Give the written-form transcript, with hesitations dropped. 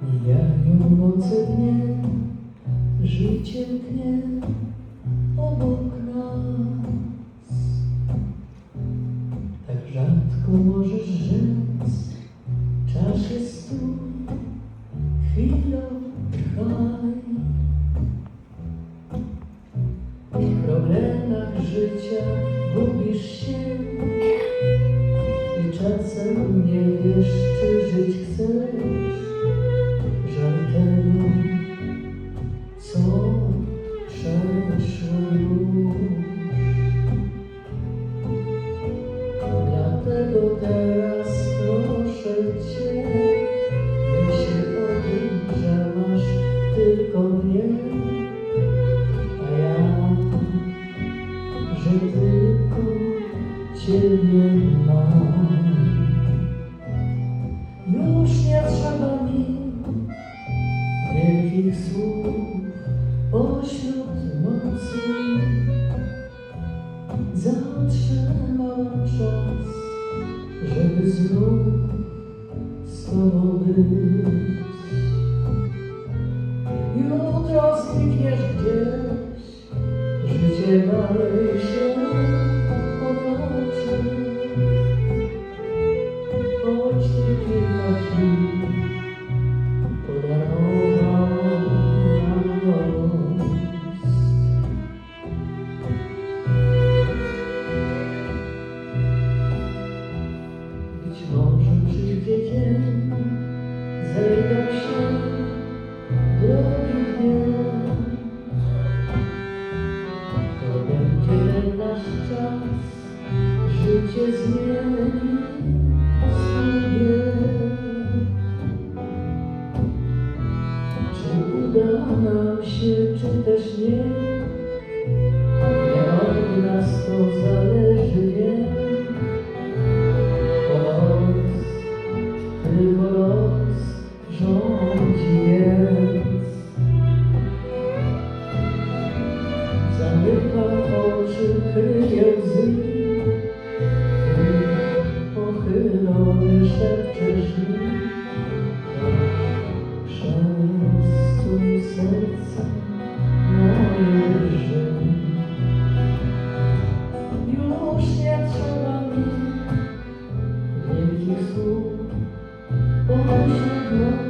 Mijają noce, dnie, życie tnie obok nas. Tak rzadko możesz rzec, czasie stój, chwilą trwaj. W problemach życia gubisz się i czasem nie wiesz, czy żyć chcesz. Żal tego, co przeszło już. Dlatego teraz proszę Cię, myśl o tym, że masz tylko mnie, a ja, że tylko Ciebie mam. Już nie trzeba mi wielkich słów pośród nocy. Zatrzymałam czas, żeby znów z Tobą być. Jutro znikniesz gdzieś, życie dalej się otoczy. Choć Ci kilka chwil podarował nam noc. Być może przyjdzie dzień, zejdą się drogi dnie. To będzie ten nasz czas, życie zmieni sobie. Czy uda nam się, czy też nie? Nie od nas to zależy, wiem. Tylko los rządzi, więc zamykam oczy, kryję łzy. Ty pochylony szepczesz mi o miejscu serca moje drży. Już nie trzeba mi wielkich słów pośród nocy.